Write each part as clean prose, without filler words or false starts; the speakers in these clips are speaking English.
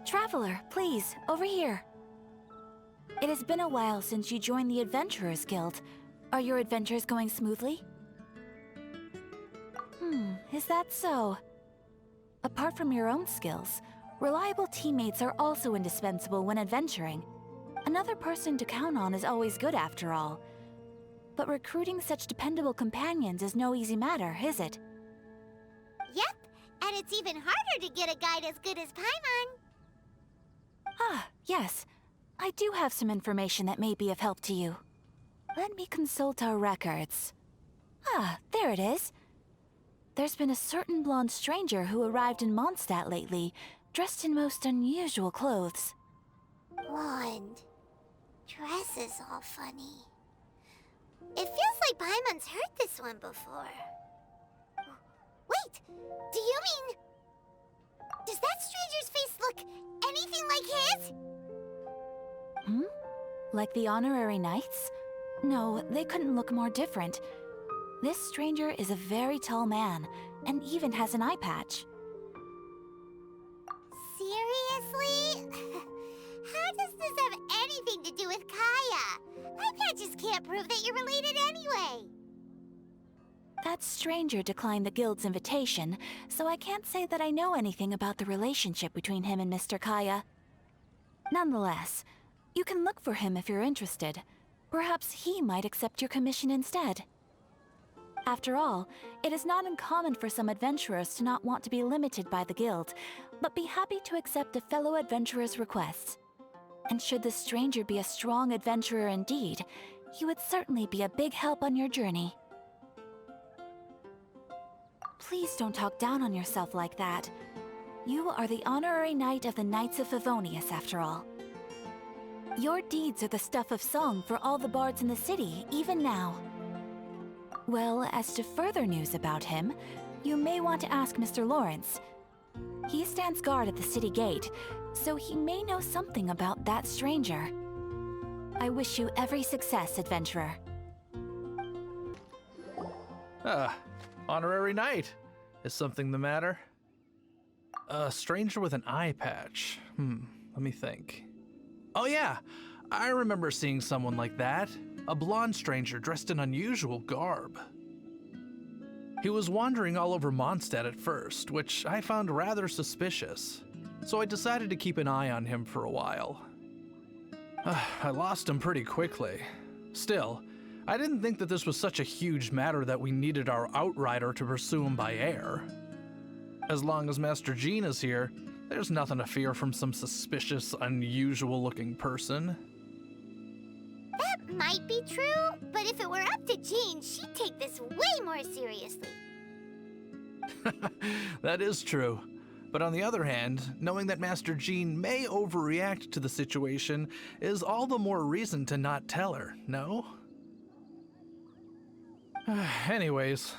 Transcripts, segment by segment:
Traveler, please, over here. It has been a while since you joined the Adventurers Guild. Are your adventures going smoothly? Is that so? Apart from your own skills, reliable teammates are also indispensable when adventuring. Another person to count on is always good after all. But recruiting such dependable companions is no easy matter, is it? Yep, and it's even harder to get a guide as good as Paimon. Ah, yes. I do have some information that may be of help to you. Let me consult our records. Ah, there it is. There's been a certain blonde stranger who arrived in Mondstadt lately, dressed in most unusual clothes. Blonde. Dresses all funny. It feels like Paimon's heard this one before. Wait, do you mean... Does that stranger's face look anything like his? Like the honorary knights? No, they couldn't look more different. This stranger is a very tall man, and even has an eye patch. Seriously? How does this have anything to do with Kaya? Eye patches can't prove that you're related anyway. That stranger declined the guild's invitation, so I can't say that I know anything about the relationship between him and Mr. Kaya. Nonetheless, you can look for him if you're interested. Perhaps he might accept your commission instead. After all, it is not uncommon for some adventurers to not want to be limited by the guild, but be happy to accept a fellow adventurer's requests. And should the stranger be a strong adventurer indeed, he would certainly be a big help on your journey. Please don't talk down on yourself like that. You are the honorary knight of the Knights of Favonius, after all. Your deeds are the stuff of song for all the bards in the city, even now. Well, as to further news about him, you may want to ask Mr. Lawrence. He stands guard at the city gate, so he may know something about that stranger. I wish you every success, adventurer. Honorary knight. Is something the matter? A stranger with an eye patch. Let me think. Oh yeah, I remember seeing someone like that. A blonde stranger dressed in unusual garb. He was wandering all over Mondstadt at first, which I found rather suspicious. So I decided to keep an eye on him for a while. I lost him pretty quickly. Still, I didn't think that this was such a huge matter that we needed our outrider to pursue him by air. As long as Master Jean is here, there's nothing to fear from some suspicious, unusual-looking person. That might be true, but if it were up to Jean, she'd take this way more seriously. That is true. But on the other hand, knowing that Master Jean may overreact to the situation is all the more reason to not tell her, no? Anyways,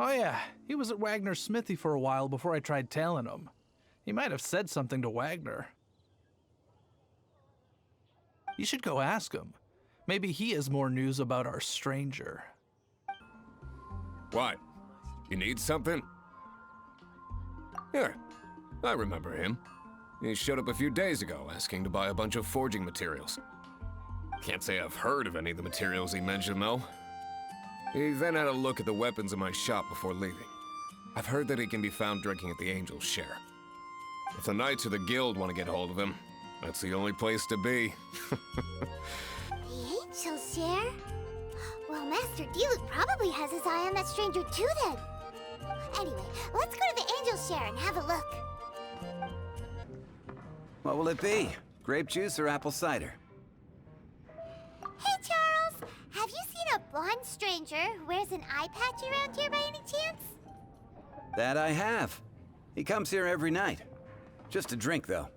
oh yeah, he was at Wagner's smithy for a while before I tried tailing him. He might have said something to Wagner. You should go ask him. Maybe he has more news about our stranger. What? You need something? Here, I remember him. He showed up a few days ago asking to buy a bunch of forging materials. Can't say I've heard of any of the materials he mentioned, though. He then had a look at the weapons in my shop before leaving. I've heard that he can be found drinking at the Angel's Share. If the Knights of the Guild want to get hold of him, that's the only place to be. The Angel's Share? Well, Master Diluc probably has his eye on that stranger too then. Anyway, let's go to the Angel's Share and have a look. What will it be? Grape juice or apple cider? Hey, Charles! Have you seen a blonde stranger who wears an eye patch around here by any chance? That I have. He comes here every night. Just a drink, though.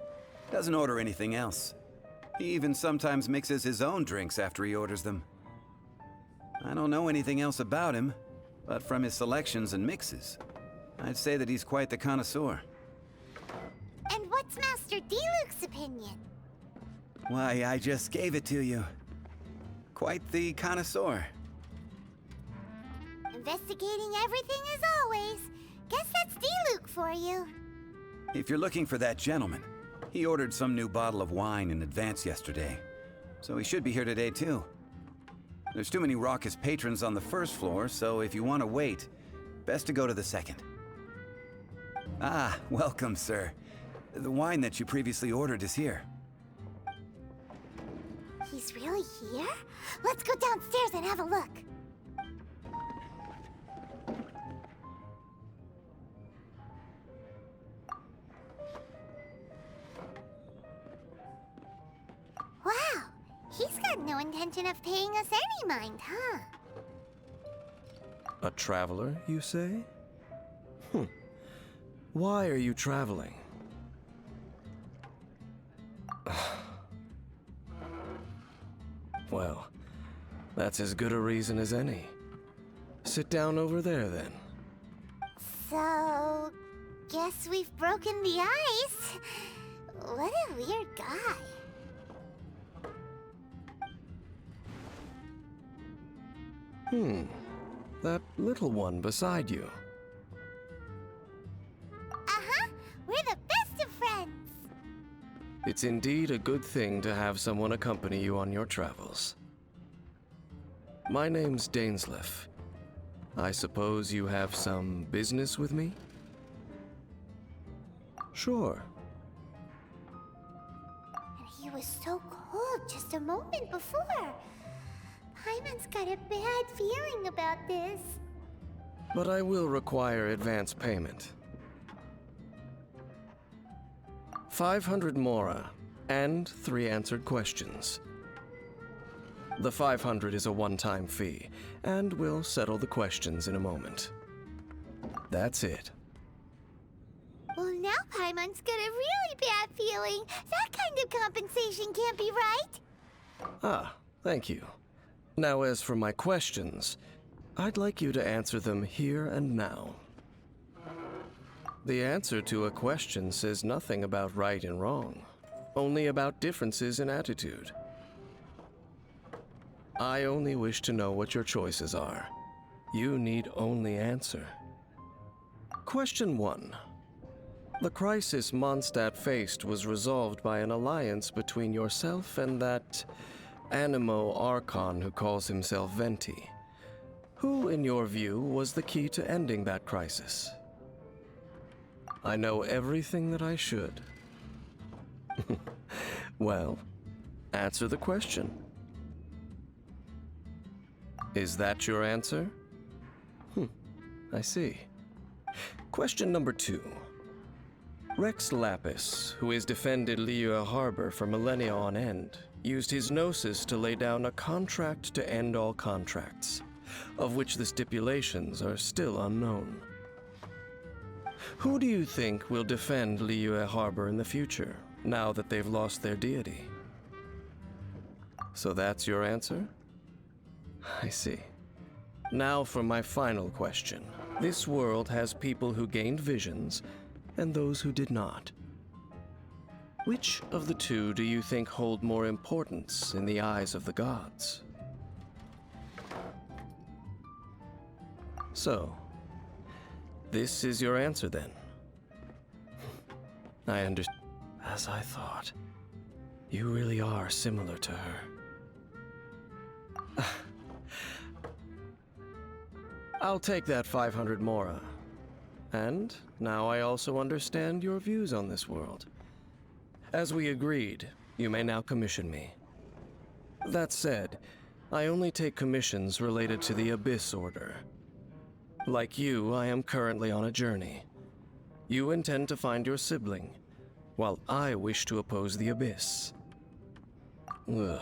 Doesn't order anything else. He even sometimes mixes his own drinks after he orders them. I don't know anything else about him, but from his selections and mixes, I'd say that he's quite the connoisseur. And what's Master Diluc's opinion? Why, I just gave it to you. Quite the connoisseur. Investigating everything as always. Guess that's Diluc for you. If you're looking for that gentleman, He ordered some new bottle of wine in advance yesterday, so he should be here today too. There's too many raucous patrons on the first floor, so if you want to wait, best to go to the second. Ah, welcome, sir. The wine that you previously ordered is here. He's really here? Let's go downstairs and have a look. Wow, he's got no intention of paying us any mind, huh? A traveler, you say? Why are you traveling? Well, that's as good a reason as any. Sit down over there, then. So, guess we've broken the ice. What a weird guy. That little one beside you. Uh-huh, we're the best of friends. It's indeed a good thing to have someone accompany you on your travels. My name's Dainsleif. I suppose you have some business with me? Sure. And he was so cold just a moment before. Paimon's got a bad feeling about this. But I will require advance payment. 500 mora, and 3 answered questions. The 500 is a one-time fee, and we'll settle the questions in a moment. That's it. Well, now Paimon's got a really bad feeling. That kind of compensation can't be right. Ah, thank you. Now, as for my questions, I'd like you to answer them here and now. The answer to a question says nothing about right and wrong, only about differences in attitude. I only wish to know what your choices are. You need only answer. Question 1. The crisis Mondstadt faced was resolved by an alliance between yourself and that Animo Archon who calls himself Venti. Who, in your view, was the key to ending that crisis? I know everything that I should. Well, answer the question. Is that your answer? I see. Question number 2. Rex Lapis, who has defended Liyue Harbor for millennia on end, used his gnosis to lay down a contract to end all contracts, of which the stipulations are still unknown. Who do you think will defend Liyue Harbor in the future, now that they've lost their deity? So that's your answer? I see. Now for my final question. This world has people who gained visions, and those who did not. Which of the two do you think hold more importance in the eyes of the gods? So, this is your answer then. I understand. As I thought. You really are similar to her. I'll take that 500 mora. And now I also understand your views on this world. As we agreed, you may now commission me. That said, I only take commissions related to the Abyss Order. Like you, I am currently on a journey. You intend to find your sibling, while I wish to oppose the Abyss. Ugh.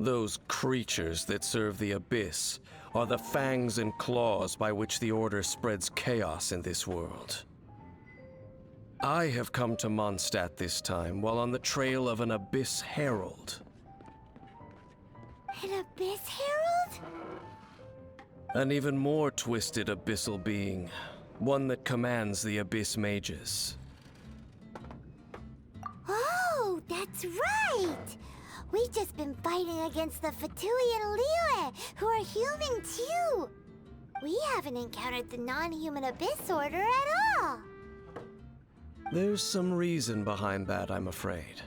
Those creatures that serve the Abyss are the fangs and claws by which the Order spreads chaos in this world. I have come to Mondstadt this time while on the trail of an Abyss Herald. An Abyss Herald? An even more twisted abyssal being, one that commands the Abyss Mages. Oh, that's right! We've just been fighting against the Fatui and Liyue, who are human too! We haven't encountered the non-human Abyss Order at all! There's some reason behind that, I'm afraid.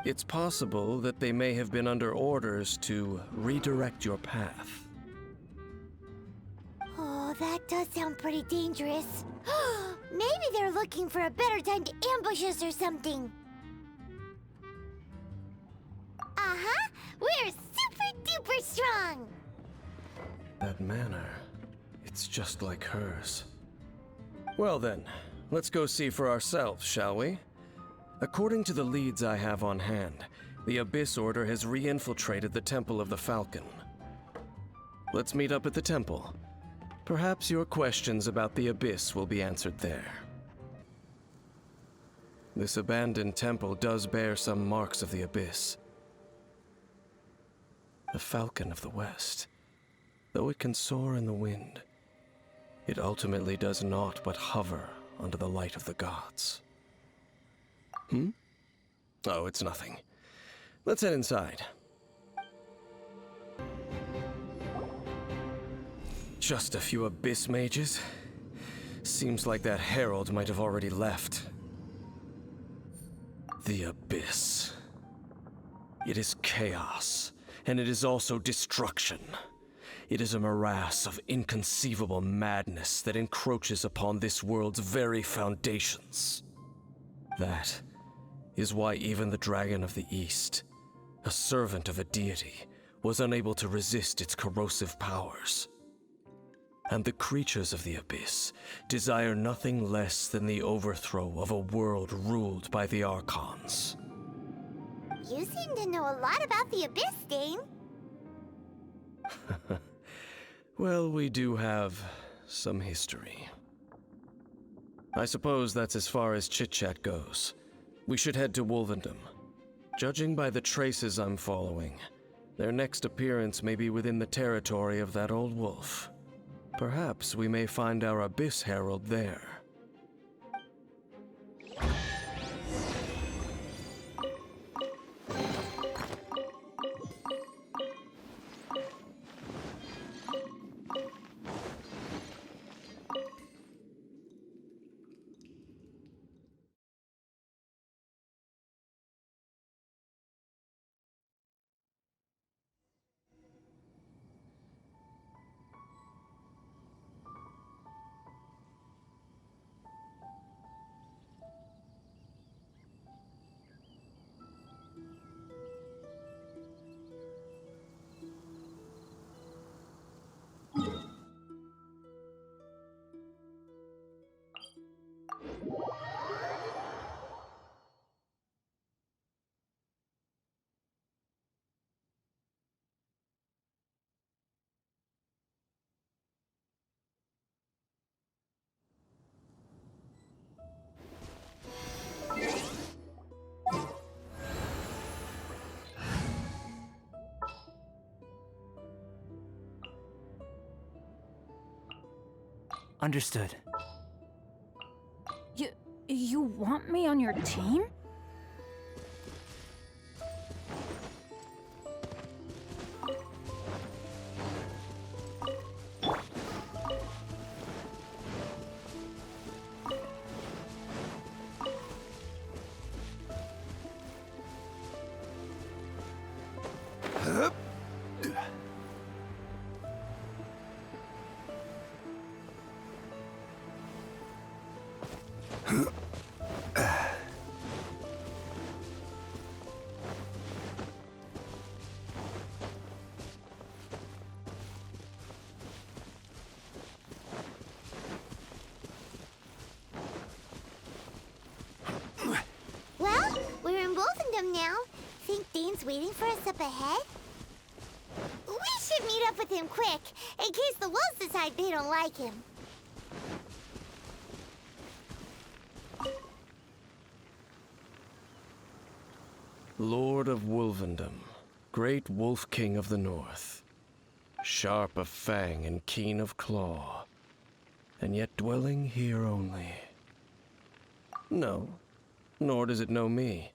It's possible that they may have been under orders to redirect your path. Oh, that does sound pretty dangerous. Maybe they're looking for a better time to ambush us or something. Uh-huh. We're super duper strong. That manner, it's just like hers. Well then, let's go see for ourselves, shall we? According to the leads I have on hand, the Abyss Order has re-infiltrated the Temple of the Falcon. Let's meet up at the temple. Perhaps your questions about the Abyss will be answered there. This abandoned temple does bear some marks of the Abyss. The Falcon of the West, though it can soar in the wind, it ultimately does naught but hover under the light of the gods. Oh, it's nothing. Let's head inside. Just a few Abyss mages? Seems like that herald might have already left. The Abyss. It is chaos, and it is also destruction. It is a morass of inconceivable madness that encroaches upon this world's very foundations. That is why even the Dragon of the East, a servant of a deity, was unable to resist its corrosive powers. And the creatures of the Abyss desire nothing less than the overthrow of a world ruled by the Archons. You seem to know a lot about the Abyss, Dane. Well, we do have some history. I suppose that's as far as chit-chat goes. We should head to Wolvendom. Judging by the traces I'm following, their next appearance may be within the territory of that old wolf. Perhaps we may find our Abyss Herald there. Understood. You want me on your team? Well, we're in Wolfendom now. Think Dane's waiting for us up ahead? We should meet up with him quick, in case the wolves decide they don't like him. Lord of Wolvendom, great Wolf King of the North. Sharp of fang and keen of claw, and yet dwelling here only. No, nor does it know me.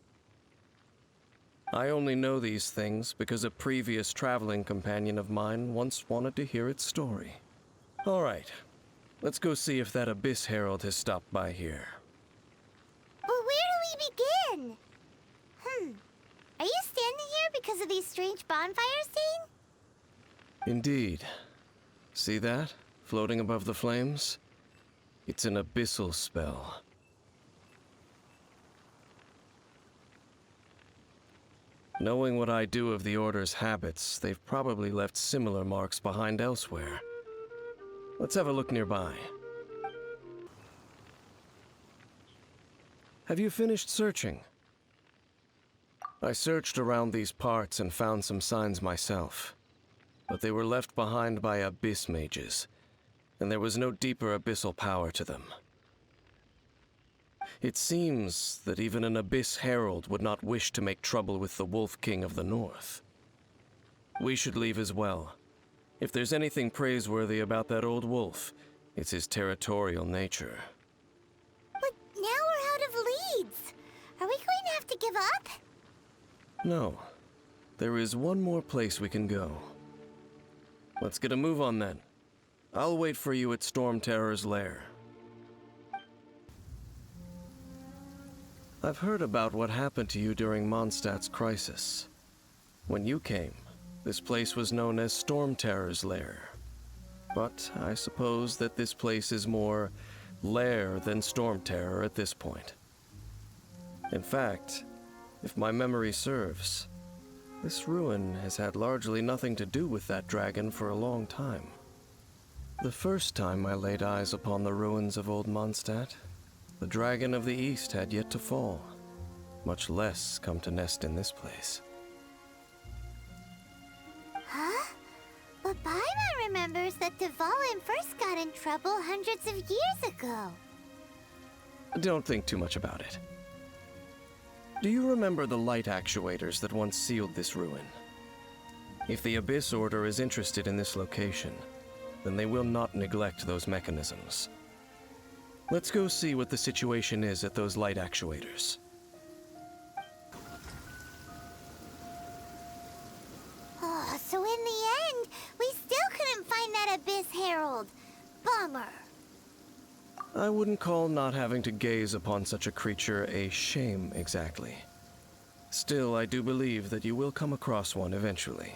I only know these things because a previous traveling companion of mine once wanted to hear its story. All right, let's go see if that Abyss Herald has stopped by here. because of these strange bonfires, Dane? Indeed. See that? Floating above the flames? It's an abyssal spell. Knowing what I do of the Order's habits, they've probably left similar marks behind elsewhere. Let's have a look nearby. Have you finished searching? I searched around these parts and found some signs myself, but they were left behind by abyss mages, and there was no deeper abyssal power to them. It seems that even an Abyss Herald would not wish to make trouble with the Wolf King of the North. We should leave as well. If there's anything praiseworthy about that old wolf, it's his territorial nature. But now we're out of leads. Are we going to have to give up? No. There is one more place we can go. Let's get a move on then. I'll wait for you at Storm Terror's lair. I've heard about what happened to you during Mondstadt's crisis. When you came, this place was known as Storm Terror's lair. But I suppose that this place is more lair than Storm Terror at this point. In fact, if my memory serves, this ruin has had largely nothing to do with that dragon for a long time. The first time I laid eyes upon the ruins of old Mondstadt, the dragon of the East had yet to fall, much less come to nest in this place. Huh? But Paimon remembers that Dvalin first got in trouble hundreds of years ago. Don't think too much about it. Do you remember the light actuators that once sealed this ruin? If the Abyss Order is interested in this location, then they will not neglect those mechanisms. Let's go see what the situation is at those light actuators. Oh, so in the end, we still couldn't find that Abyss Herald. Bummer. I wouldn't call not having to gaze upon such a creature a shame exactly. Still, I do believe that you will come across one eventually.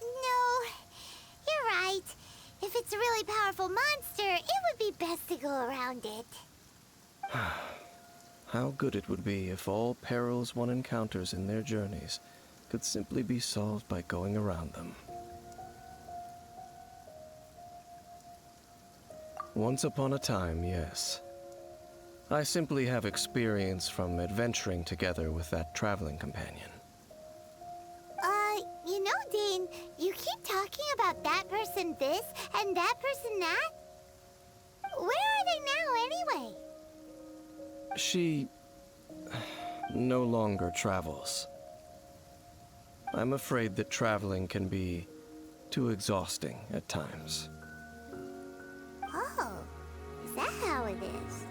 No, you're right. If it's a really powerful monster, it would be best to go around it. How good it would be if all perils one encounters in their journeys could simply be solved by going around them. Once upon a time, yes. I simply have experience from adventuring together with that traveling companion. You know, Dane, you keep talking about that person this and that person that. Where are they now, anyway? She no longer travels. I'm afraid that traveling can be too exhausting at times. Oh, is that how it is?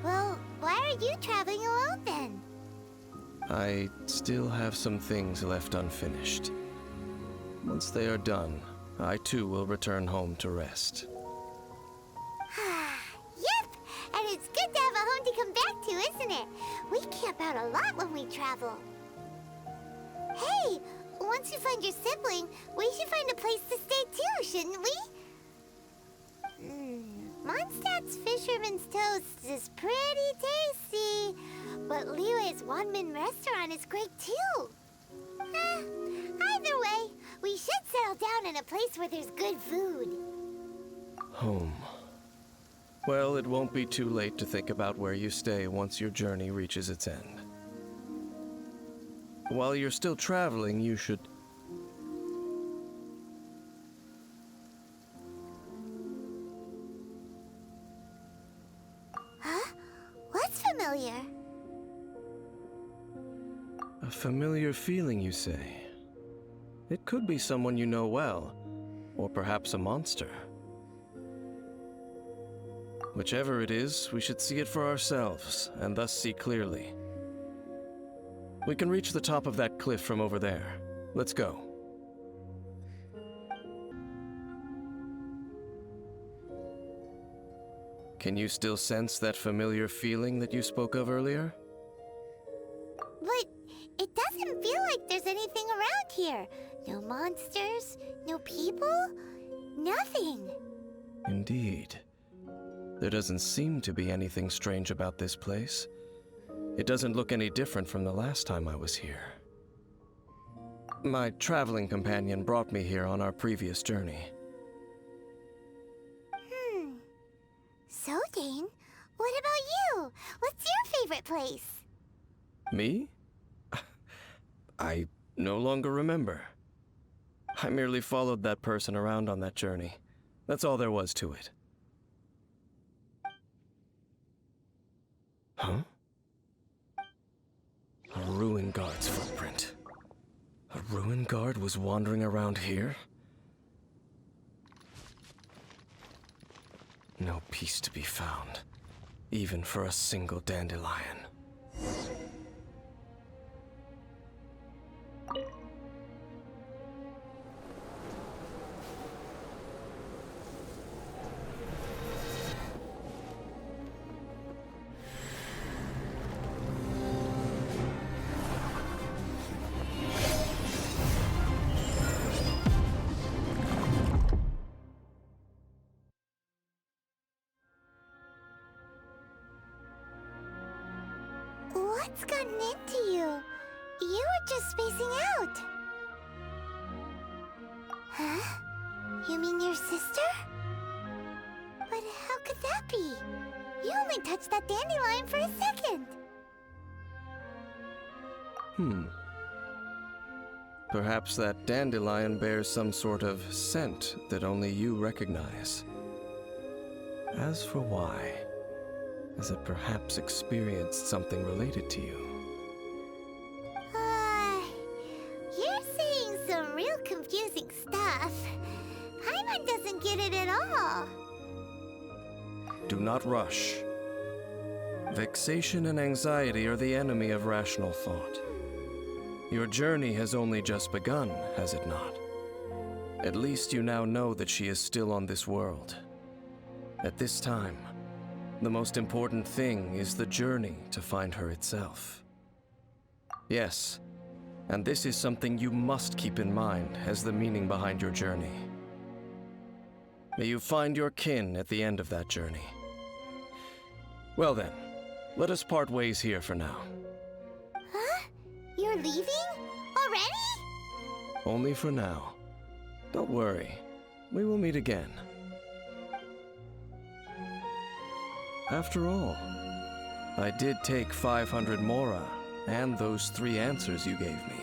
Well, why are you traveling alone then? I still have some things left unfinished. Once they are done, I too will return home to rest. Yep, and it's good to have a home to come back to, isn't it? We camp out a lot when we travel. Hey, once you find your sibling, we should find a place to stay too, shouldn't we? Mondstadt's Fisherman's Toast is pretty tasty, but Liyue's one-man restaurant is great too. Either way, we should settle down in a place where there's good food. Home. Well, it won't be too late to think about where you stay once your journey reaches its end. While you're still traveling, you should... Huh? What's familiar? A familiar feeling, you say? It could be someone you know well, or perhaps a monster. Whichever it is, we should see it for ourselves, and thus see clearly. We can reach the top of that cliff from over there. Let's go. Can you still sense that familiar feeling that you spoke of earlier? But It doesn't feel like there's anything around here. No monsters, no people, nothing. Indeed. There doesn't seem to be anything strange about this place. It doesn't look any different from the last time I was here. My traveling companion brought me here on our previous journey. So, Dane, what about you? What's your favorite place? Me? I no longer remember. I merely followed that person around on that journey. That's all there was to it. Huh? A ruin guard's footprint. A ruin guard was wandering around here? No peace to be found, even for a single dandelion. What's gotten into you? You were just spacing out. Huh? You mean your sister? But how could that be? You only touched that dandelion for a second. Perhaps that dandelion bears some sort of scent that only you recognize. As for why, has it perhaps experienced something related to you? You're saying some real confusing stuff. Paimon doesn't get it at all. Do not rush. Vexation and anxiety are the enemy of rational thought. Your journey has only just begun, has it not? At least you now know that she is still on this world. At this time, the most important thing is the journey to find her itself. Yes, and this is something you must keep in mind as the meaning behind your journey. May you find your kin at the end of that journey. Well then, let us part ways here for now. Huh? You're leaving? Already? Only for now. Don't worry, we will meet again. After all, I did take 500 mora and those 3 answers you gave me.